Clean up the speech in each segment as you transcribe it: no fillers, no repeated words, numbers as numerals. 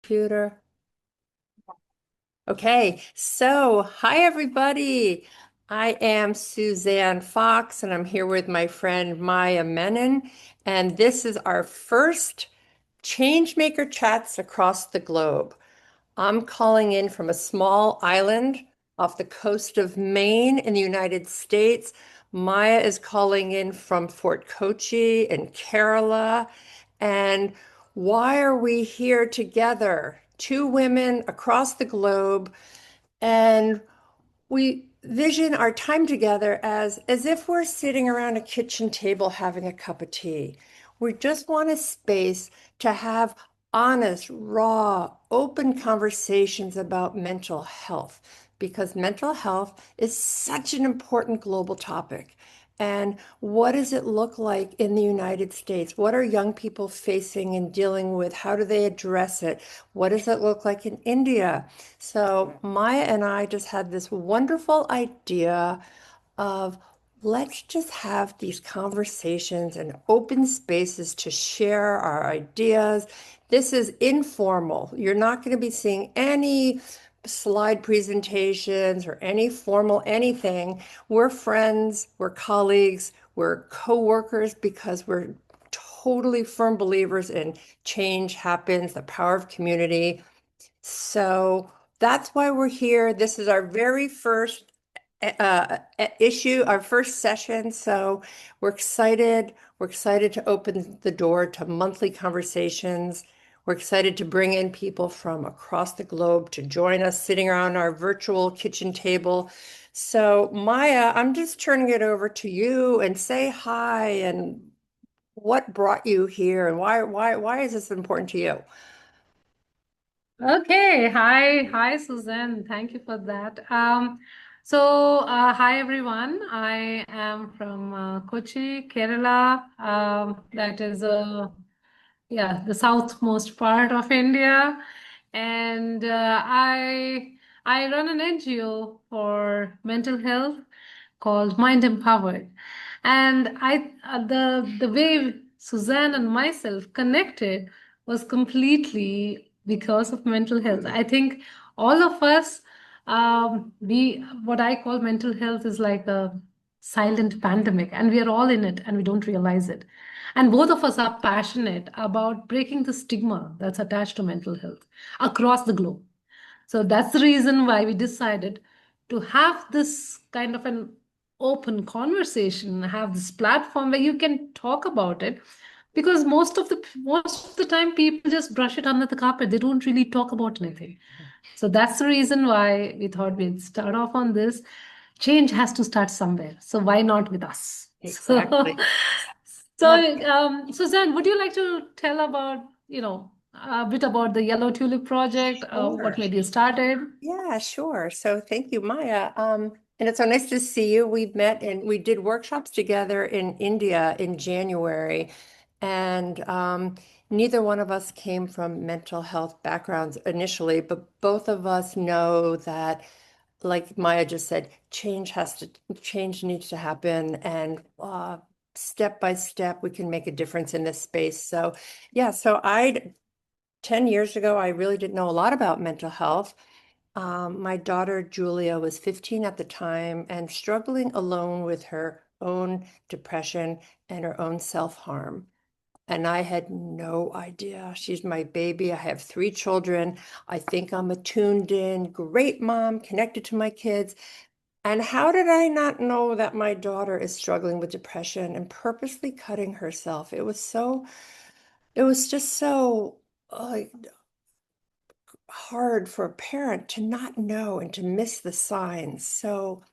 Computer. Okay, so hi everybody. I am Suzanne Fox and I'm here with my friend Maya Menon, and this is our first Changemaker chats across the globe. I'm calling in from a small island off the coast of Maine in the United States. Maya is calling in from Fort Kochi in Kerala. And why are we here together? Two women across the globe, and we vision our time together as if we're sitting around a kitchen table having a cup of tea. We just want a space to have honest, raw, open conversations about mental health because mental health is such an important global topic. And what does it look like in the United States? What are young people facing and dealing with? How do they address it? What does it look like in India? So Maya and I just had this wonderful idea of let's just have these conversations and open spaces to share our ideas. This is informal. You're not going to be seeing any slide presentations or any formal anything. We're friends, we're colleagues, we're co-workers because we're totally firm believers in change happens, the power of community. So that's why we're here. This is our very first issue, our first session. So we're excited. We're excited to open the door to monthly conversations. We're excited to bring in people from across the globe to join us sitting around our virtual kitchen table. So Maya, I'm just turning it over to you and say hi and what brought you here and why is this important to you? Okay, hi, Suzanne. Thank you for that. Hi everyone. I am from Kochi, Kerala. That is the southmost part of India, and I run an NGO for mental health called Mind Empowered, and the way Suzanne and myself connected was completely because of mental health. I think all of us, we what I call mental health is like a silent pandemic, and we are all in it, and we don't realize it. And both of us are passionate about breaking the stigma that's attached to mental health across the globe. So that's the reason why we decided to have this kind of an open conversation, have this platform where you can talk about it, because most of the time people just brush it under the carpet. They don't really talk about anything. So that's the reason why we thought we'd start off on this. Change has to start somewhere. So why not with us? Exactly. Uh, Suzanne, would you like to tell about, a bit about the Yellow Tulip Project, sure. what made you started? Yeah, sure. So thank you, Maya. And it's so nice to see you. We've met and we did workshops together in India in January. And neither one of us came from mental health backgrounds initially, but both of us know that, like Maya just said, change needs to happen. And step by step, we can make a difference in this space. So yeah, 10 years ago, I really didn't know a lot about mental health. My daughter Julia was 15 at the time and struggling alone with her own depression and her own self-harm. And I had no idea. She's my baby. I have three children. I think I'm a tuned in, great mom, connected to my kids. And how did I not know that my daughter is struggling with depression and purposely cutting herself? It was just so like hard for a parent to not know and to miss the signs. So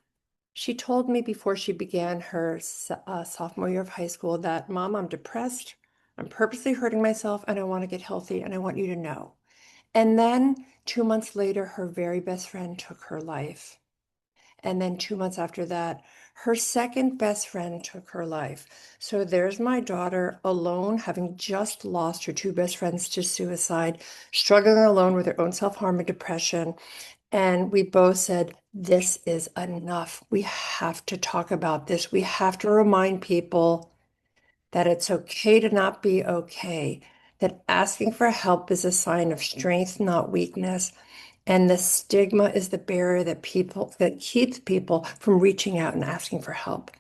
she told me before she began her sophomore year of high school that, Mom, I'm depressed. I'm purposely hurting myself and I want to get healthy and I want you to know. And then 2 months later, her very best friend took her life. And then 2 months after that, her second best friend took her life. So there's my daughter alone, having just lost her two best friends to suicide, struggling alone with her own self-harm and depression. And we both said, this is enough. We have to talk about this. We have to remind people that it's okay to not be okay. that asking for help is a sign of strength, not weakness. And the stigma is the barrier that keeps people from reaching out and asking for help.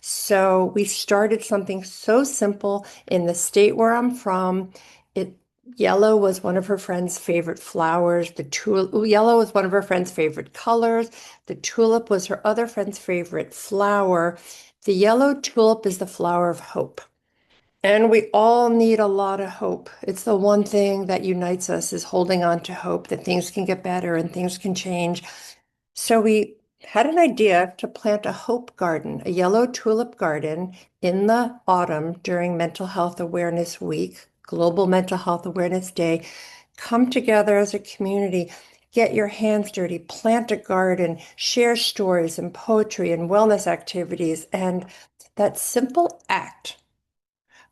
So we started something so simple in the state where I'm from. It Yellow was one of her friend's favorite flowers. Yellow was one of her friend's favorite colors. The tulip was her other friend's favorite flower. The yellow tulip is the flower of hope. And we all need a lot of hope. It's the one thing that unites us is holding on to hope that things can get better and things can change. So we had an idea to plant a hope garden, a yellow tulip garden in the autumn during Mental Health Awareness Week, Global Mental Health Awareness Day. Come together as a community, get your hands dirty, plant a garden, share stories and poetry and wellness activities. And that simple act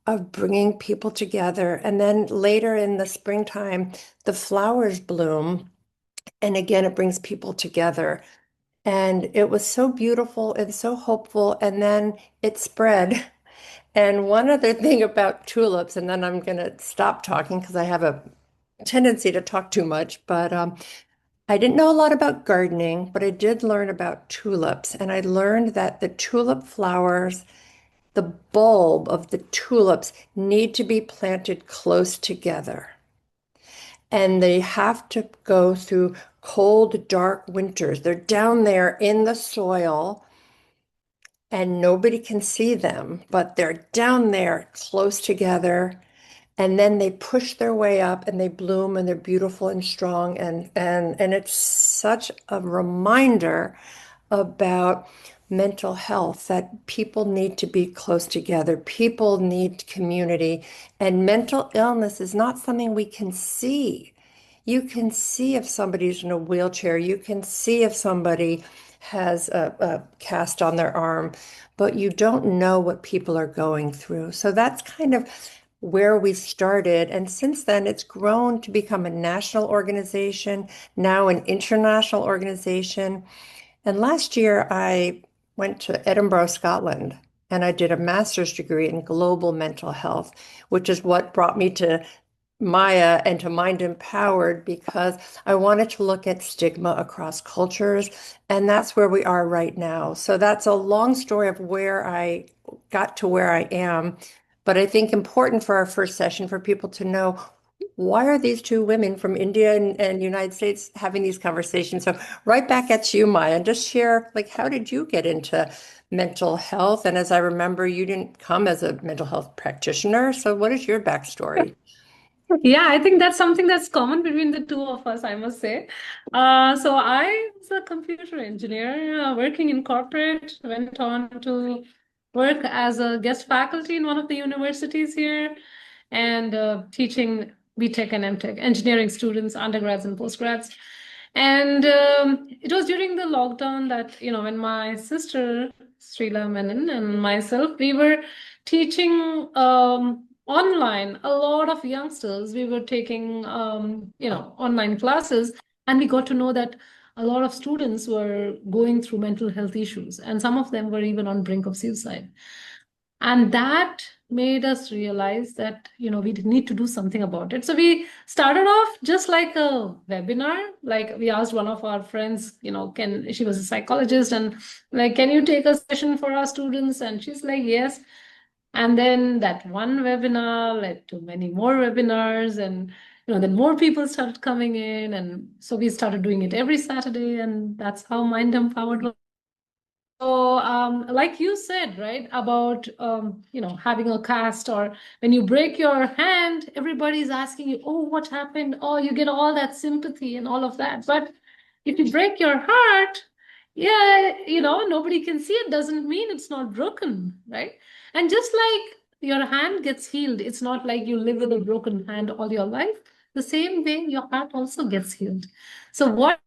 of bringing people together. And then later in the springtime, the flowers bloom. And again, it brings people together. And it was so beautiful and so hopeful. And then it spread. And one other thing about tulips, and then I'm going to stop talking because I have a tendency to talk too much, but I didn't know a lot about gardening, but I did learn about tulips. And I learned that the tulip flowers, the bulb of the tulips need to be planted close together. And they have to go through cold, dark winters. They're down there in the soil and nobody can see them, but they're down there close together. And then they push their way up and they bloom and they're beautiful and strong. And it's such a reminder about mental health that people need to be close together. People need community. And mental illness is not something we can see. You can see if somebody's in a wheelchair. You can see if somebody has a cast on their arm, but you don't know what people are going through. So that's kind of where we started. And since then, it's grown to become a national organization, now an international organization. And last year, I went to Edinburgh, Scotland, and I did a master's degree in global mental health, which is what brought me to Maya and to Mind Empowered because I wanted to look at stigma across cultures, and that's where we are right now. So that's a long story of where I got to where I am, but I think important for our first session for people to know why are these two women from India and United States having these conversations? So right back at you, Maya, and just share like how did you get into mental health? And as I remember, you didn't come as a mental health practitioner. So what is your backstory? Yeah, I think that's something that's common between the two of us, I must say. So I was a computer engineer working in corporate, went on to work as a guest faculty in one of the universities here and teaching BTech and MTech, engineering students, undergrads and postgrads. And it was during the lockdown that, when my sister, Srila Menon, and myself, we were teaching online. A lot of youngsters, we were taking, online classes, and we got to know that a lot of students were going through mental health issues, and some of them were even on brink of suicide. And that made us realize that, we need to do something about it. So we started off just like a webinar. Like we asked one of our friends, she was a psychologist, and like, can you take a session for our students? And she's like, yes. And then that one webinar led to many more webinars, and then more people started coming in. And so we started doing it every Saturday, and that's how Mind Empowered. So, like you said, right, about having a cast, or when you break your hand, everybody's asking you, "Oh, what happened?" Oh, you get all that sympathy and all of that. But if you break your heart, yeah, nobody can see it. Doesn't mean it's not broken, right? And just like your hand gets healed, it's not like you live with a broken hand all your life. The same way, your heart also gets healed. So what?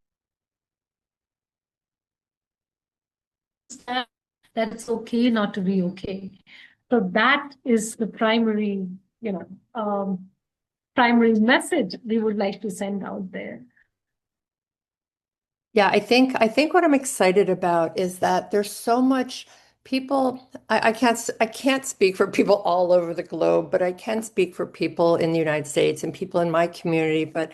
That it's okay not to be okay. So that is the primary, primary message we would like to send out there. Yeah, I think what I'm excited about is that there's so much people, I can't speak for people all over the globe, but I can speak for people in the United States and people in my community. But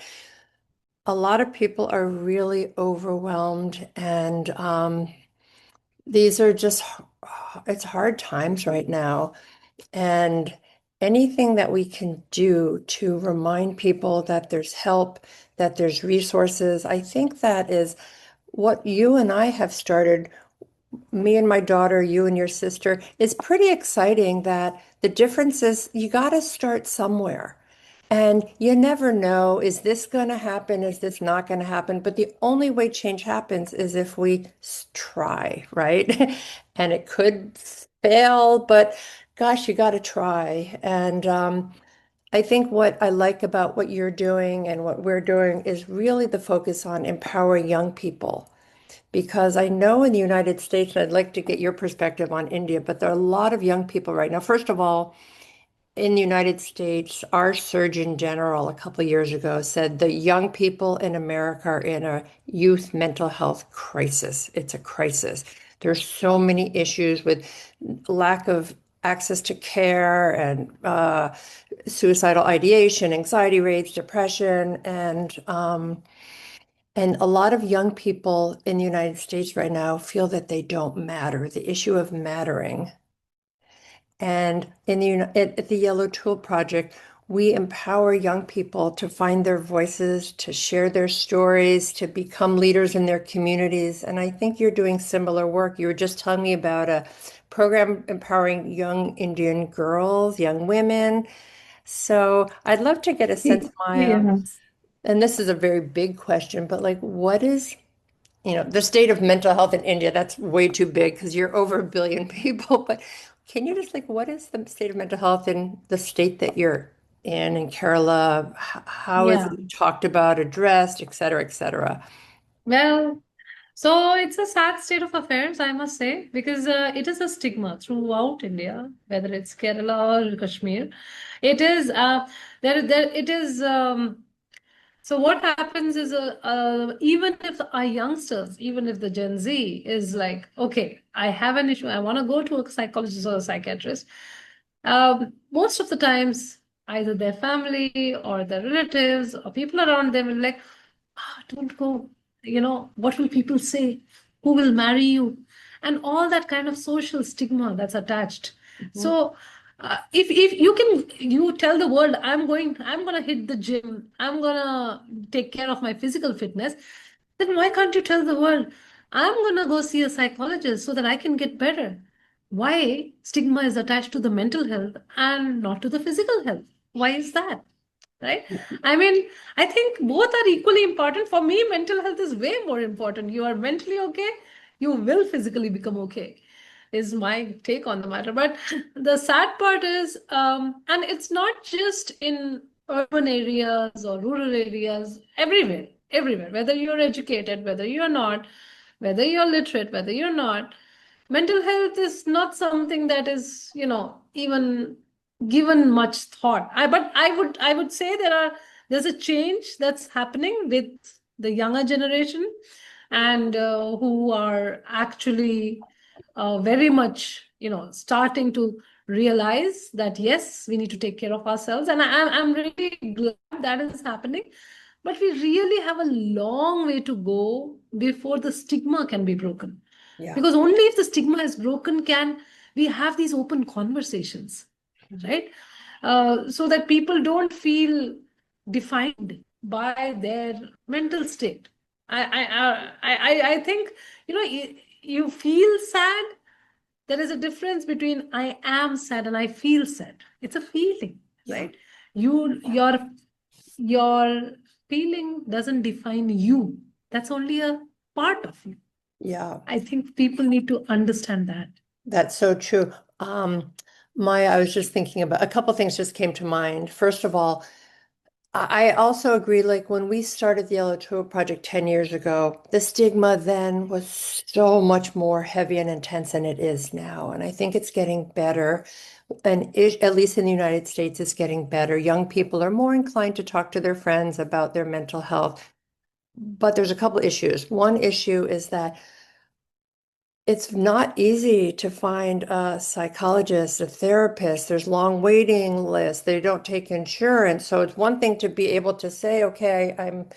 a lot of people are really overwhelmed, and these are just, it's hard times right now. And anything that we can do to remind people that there's help, that there's resources, I think that is what you and I have started, me and my daughter, you and your sister, is pretty exciting that the difference is you got to start somewhere. And you never know, is this going to happen? Is this not going to happen? But the only way change happens is if we try, right? And it could fail, but gosh, you got to try. And I think what I like about what you're doing and what we're doing is really the focus on empowering young people. Because I know in the United States, and I'd like to get your perspective on India, but there are a lot of young people right now. First of all, in the United States, our Surgeon General a couple of years ago said the young people in America are in a youth mental health crisis. It's a crisis. There's so many issues with lack of access to care and suicidal ideation, anxiety rates, depression, and a lot of young people in the United States right now feel that they don't matter, the issue of mattering. And in at the Yellow Tool Project, we empower young people to find their voices, to share their stories, to become leaders in their communities. And I think you're doing similar work. You were just telling me about a program empowering young Indian girls, young women. So I'd love to get a sense, Maya, Yes. and this is a very big question, but like, what is the state of mental health in India? That's way too big because you're over 1 billion people. But can you just like, what is the state of mental health in the state that you're in Kerala? How is Yeah. it talked about, addressed, et cetera, et cetera? Well, so it's a sad state of affairs, I must say, because it is a stigma throughout India, whether it's Kerala or Kashmir. It is there. It is. So what happens is, even if our youngsters, even if the Gen Z is like, okay, I have an issue, I want to go to a psychologist or a psychiatrist. Most of the times, either their family or their relatives or people around them will like, don't go. What will people say? Who will marry you? And all that kind of social stigma that's attached. Mhm. So, if you tell the world, I'm gonna hit the gym, I'm gonna take care of my physical fitness, then why can't you tell the world, I'm gonna go see a psychologist so that I can get better? Why stigma is attached to the mental health and not to the physical health? Why is that? Right? I mean, I think both are equally important. For me, mental health is way more important. You are mentally okay, you will physically become okay, is my take on the matter. But the sad part is, and it's not just in urban areas or rural areas, everywhere, whether you're educated, whether you're not, whether you're literate, whether you're not, mental health is not something that is, even given much thought. But I would say there's a change that's happening with the younger generation, and who are actually very much, starting to realize that yes, we need to take care of ourselves, and I'm really glad that is happening. But we really have a long way to go before the stigma can be broken, Yeah. because only if the stigma is broken can we have these open conversations, right? So that people don't feel defined by their mental state. I think, you feel sad. There is a difference between I am sad and I feel sad. It's a feeling, Yeah. right? Your feeling doesn't define you. That's only a part of you. Yeah. I think people need to understand that. That's so true. Maya, I was just thinking about a couple things just came to mind. First of all, I also agree, like when we started the Yellow Tool Project 10 years ago, the stigma then was so much more heavy and intense than it is now. And I think it's getting better. And at least in the United States, it's getting better. Young people are more inclined to talk to their friends about their mental health. But there's a couple issues. One issue is that it's not easy to find a psychologist, a therapist. There's long waiting lists. They don't take insurance. So it's one thing to be able to say, okay, I'm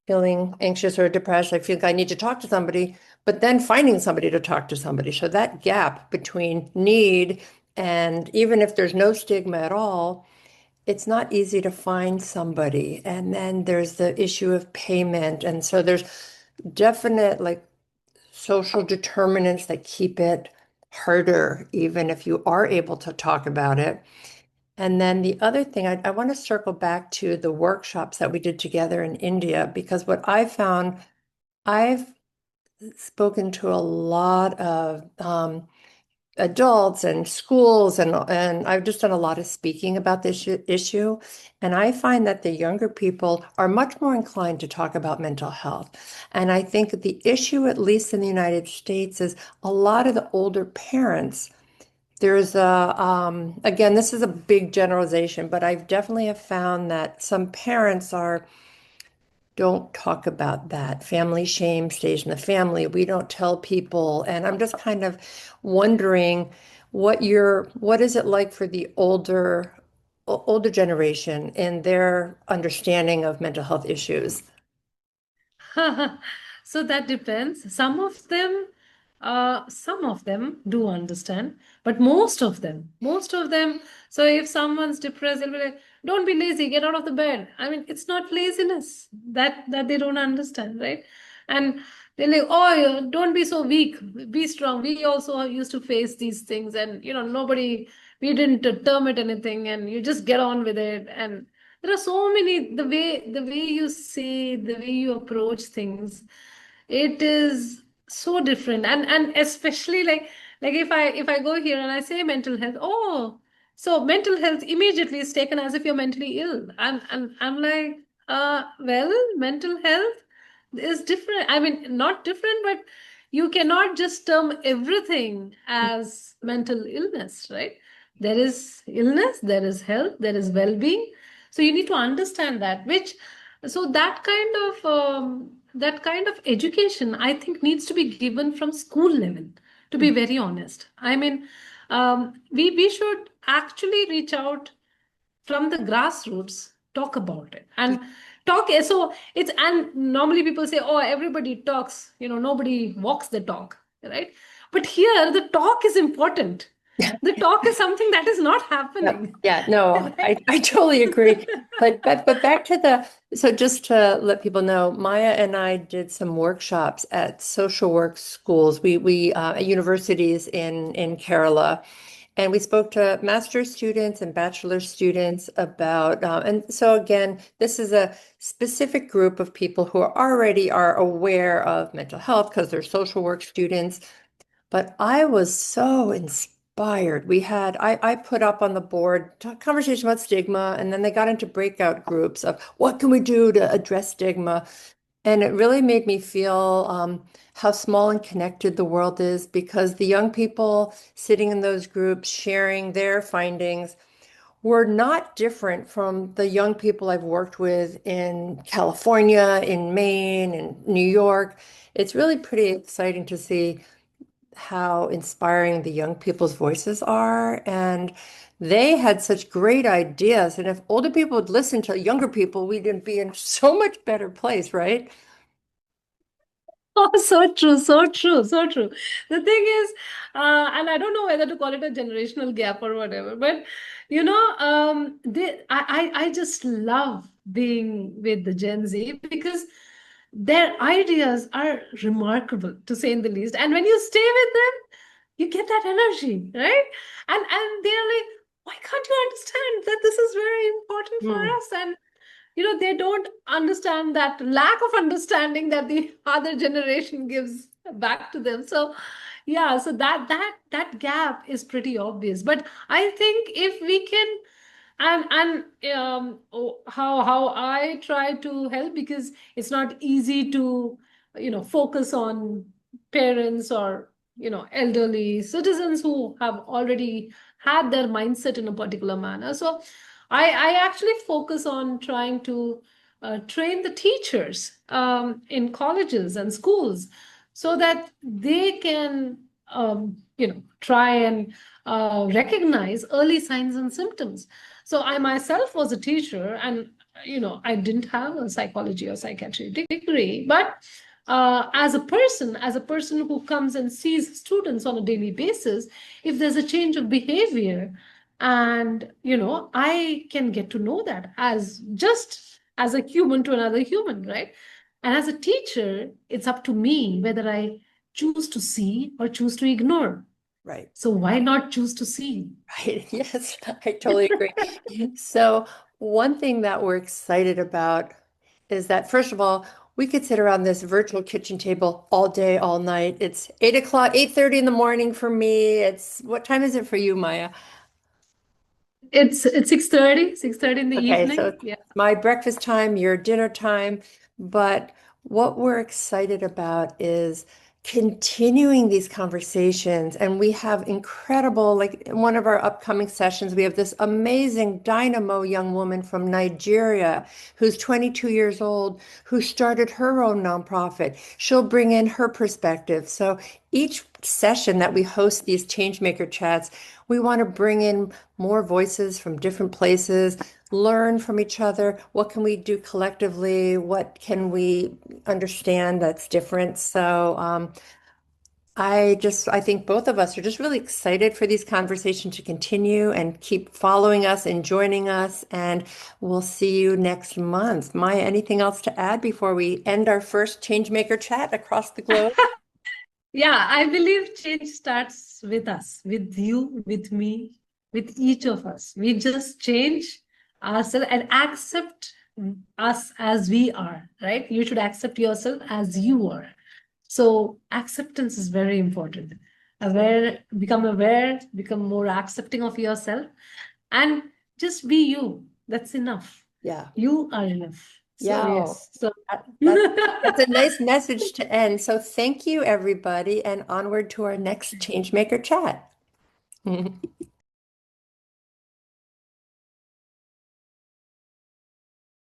feeling anxious or depressed. I feel like I need to talk to somebody, but then finding somebody to talk to somebody. So that gap between need and even if there's no stigma at all, it's not easy to find somebody. And then there's the issue of payment. And so there's definite like social determinants that keep it harder, even if you are able to talk about it. And then the other thing, I want to circle back to the workshops that we did together in India, because what I found, I've spoken to a lot of adults and schools, and I've just done a lot of speaking about this issue. And I find that the younger people are much more inclined to talk about mental health. And I think that the issue, at least in the United States, is a lot of the older parents. There's again, this is a big generalization, but I've definitely have found that some parents are don't talk about that. Family shame stays in the family. We don't tell people. And I'm just kind of wondering what is it like for the older generation and their understanding of mental health issues? So that depends. Some of them do understand, but most of them. So if someone's depressed, they'll be like, "Don't be lazy, get out of the bed." I mean, it's not laziness that they don't understand, right? And they're like, "Oh, don't be so weak, be strong." We also used to face these things, and we didn't term it anything, and you just get on with it. And there are so many the way you say, the way you approach things, it is so different. And especially like if I go here and I say mental health, oh, so mental health immediately is taken as if you're mentally ill. And I'm like, well, mental health is different. I mean, not different, but you cannot just term everything as mental illness, right? There is illness, there is health, there is well-being. So you need to understand that, which so that kind of education, I think, needs to be given from school level. To be very honest, I mean, we should actually reach out from the grassroots, talk about it, and talk. So it's and normally people say, oh, everybody talks, nobody walks the talk, right? But here the talk is important. The talk is something that is not Yep. happening. Yeah, no, Right? I totally agree. But back to so just to let people know, Maya and I did some workshops at social work schools. We at universities in Kerala, and we spoke to master's students and bachelor students about and so again, this is a specific group of people who already are aware of mental health because they're social work students. But I was so inspired. I put up on the board conversation about stigma, and then they got into breakout groups of what can we do to address stigma. And it really made me feel how small and connected the world is because the young people sitting in those groups sharing their findings were not different from the young people I've worked with in California, in Maine, in New York. It's really pretty exciting to see how inspiring the young people's voices are. And they had such great ideas. And if older people would listen to younger people, we'd be in so much better place, right? Oh, so true, so true, so true. The thing is, and I don't know whether to call it a generational gap or whatever, but I just love being with the Gen Z because their ideas are remarkable, to say in the least. And when you stay with them, you get that energy, right? And they're like, why can't you understand that this is very important for Hmm. us? And they don't understand that lack of understanding that the other generation gives back to them. So yeah, so that gap is pretty obvious. But I think if we can, how I try to help, because it's not easy to focus on parents or elderly citizens who have already had their mindset in a particular manner. So I actually focus on trying to train the teachers in colleges and schools so that they can, try and recognize early signs and symptoms. So I myself was a teacher, and I didn't have a psychology or psychiatry degree, but as a person who comes and sees students on a daily basis, if there's a change of behavior, and I can get to know that as just as a human to another human, right? And as a teacher, it's up to me whether I choose to see or choose to ignore. Right. So why not choose to see? Right. Yes, I totally agree. So, one thing that we're excited about is that, first of all, we could sit around this virtual kitchen table all day, all night. It's 8 o'clock, 8:30 in the morning for me. It's what time is it for you, Maya? It's 6:30 in the Okay, so evening. it's Yeah. my breakfast time, your dinner time. But what we're excited about is continuing these conversations. And we have incredible, like in one of our upcoming sessions, we have this amazing dynamo young woman from Nigeria who's 22 years old, who started her own nonprofit. She'll bring in her perspective. So each session that we host these Changemaker chats, we want to bring in more voices from different places, learn from each other. What can we do collectively? What can we understand that's different? So I think both of us are just really excited for these conversations to continue and keep following us and joining us. And we'll see you next month. Maya, anything else to add before we end our first Changemaker chat across the globe? Yeah, I believe change starts with us, with you, with me, with each of us. We just change ourselves and accept us as we are, right? You should accept yourself as you are. So acceptance is very important. Aware, become more accepting of yourself, and just be you. That's enough. Yeah. You are enough. So Yeah. yes. So That, that, that's a nice message to end. So thank you, everybody, and onward to our next Changemaker chat.